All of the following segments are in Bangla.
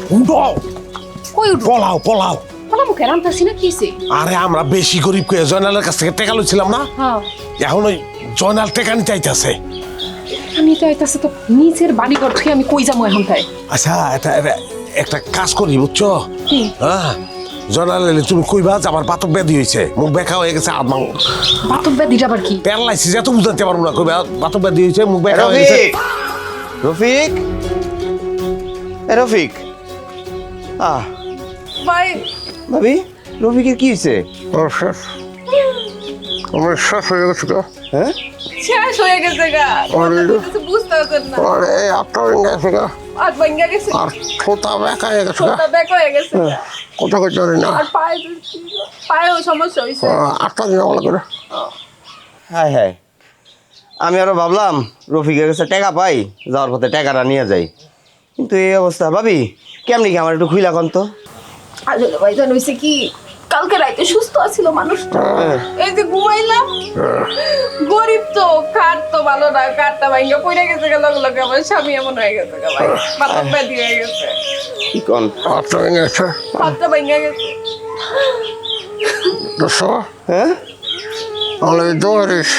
উঠো কই উঠো পলাও পলাও বলা মুখে রামতাছি না কিছে আরে আমরা বেশি গরিব কে জয়নালের কাছ থেকে টাকা লইছিলাম না হ্যাঁ এখন ওই জয়নাল টাকা নিতে আইতাছে আমি তো আইতাছে তো নিচের বাড়ি ঘর থেকে আমি কই যাবো এখন তাই আচ্ছা একটা কাজ করি বুঝছো কি হ্যাঁ জয়নাল এলে তুমি কইবা যে আমার বাতক ব্যাধি হয়েছে মুখ বেঁকা হয়ে গেছে আদমাং বাতক ব্যাধিটা আবার কি প্যারালাইসিস এত বুঝাতে পারবো না কইবা বাতক ব্যাধি হয়েছে মুখ বেঁকা হয়ে গেছে রফিক রফিক ভাই ভাবি রফিকের কি হয়েছে আমার শেষ হয়ে গেছে গা হ্যাঁ শেষ হয়ে গেছে গা আরে বুঝতে পারছেন না আরে আটটা হয়ে গেছে গা আর ভাঙ্গা গেছে আর ছোটা বেঁকা হয়ে গেছে গা ছোটটা ব্যাক হয়ে গেছে কথা কইতে পারি না আর পায়েও সমস্যা হয়েছে আটটা দিন ভালো করে হ্যাঁ হ্যাঁ আমি আরো ভাবলাম রফিকের কাছে টাকা পাই যাওয়ার পথে টাকাটা নিয়ে যাই কিন্তু এই অবস্থা ভাবি কেমনি কি আমার একটু খুইলা কন তো আসলে ভাই জান হয়েছে কি কালকে রাতে সুস্থ আছিল মানুষটা এই যে ঘুমাইলাম গরিব তো খাট তো ভালো না কাঠটা ভাঙ্গা পড়ে গেছে লগে লগে আমার স্বামী এমন হয়ে গেছে ভাই বাতক ব্যাধি হয়ে গেছে কি কন আটটা হয়ে গেছে হাতটা ভাঙ্গা গেছে দোস্ত হ্যাঁ তাহলে দৌড়িস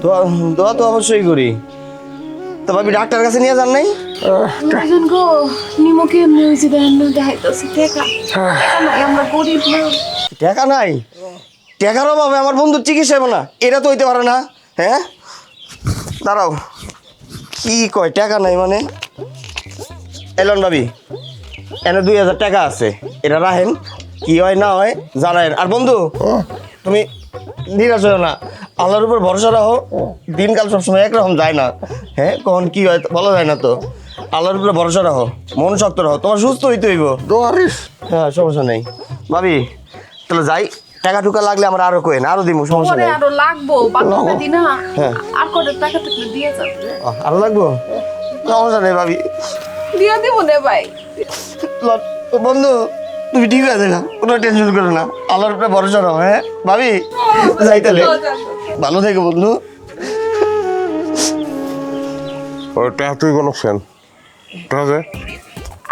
দোয়া দোয়া তো অবশ্যই করি তো ভাবি ডাক্তার কাছে নিয়ে যান নাই ভাইজান গো নিমকে এমনি হয়েছে দেন না দেখাইতেছে টাকা নাই আমরা গরিব না টাকা নাই টাকার অভাবে আমার বন্ধুর চিকিৎসা হবে না এটা তো হইতে পারে না হ্যাঁ দাঁড়াও কি কয় টাকা নাই মানে এলন ভাবি এনে 2000 টাকা আছে এটা রাখেন কি হয় না হয় জানায়েন আর বন্ধু তুমি নিরাশ হও না আল্লাহর উপর ভরসা রাখো দিনকাল সবসময় একরকম যায় না হ্যাঁ কখন কি হয় বলা যায় না তো আল্লাহর উপরে ভরসা রাখো মন শক্ত রাখো তোমার সুস্থ হইতে হইব দৌড়িস হ্যাঁ সমস্যা নেই ভাবি তাহলে যাই টাকা টুকা লাগলে আমরা আরো কইন আরো দিব সমস্যা পরে নেই আরো লাগবো বাতক ব্যাধি না হ্যাঁ। আর কত টাকা থাকলে দিয়ে যাবে আরো লাগবো সমস্যা নেই ভাবি দিয়ে দিব রে ভাই বন্ধু তুমি ঠিক আছে না কোনো টেনশন করো না আল্লাহর উপরে ভরসা রাখো হ্যাঁ ভাবি যাই তাহলে ভালো থেকো বন্ধু ওইটা তুই কোনো ফ্যান ঠিক আছে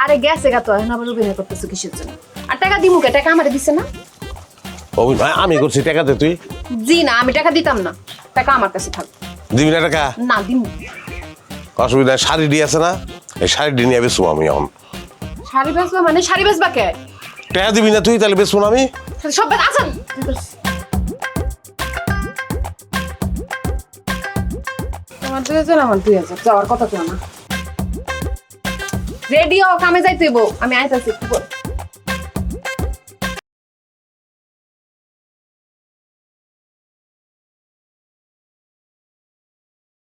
আরে গেছে গা তো এখন আবার অভিনয় করতেছে কিসের জন্য আর টাকা দিমু কে টাকা আমারে দিছে না অভিনয় আমি করছি টাকা দে তুই জি না আমি টাকা দিতাম না টাকা আমার কাছে থাক দিবি না টাকা না দিমু অসুবিধা শাড়ি দিয়ে আছে না এই শাড়ি নিয়ে বেসবো আমি এখন শাড়ি বেচবা মানে শাড়ি বেচবা কে টাকা দিবি না তুই তাহলে বেসবো না আমি সব বেচ আছেন তোমার 2000 আমার 2000 যাওয়ার কথা তো না রেডিও কামে যাইতেইব আমি আইতাছি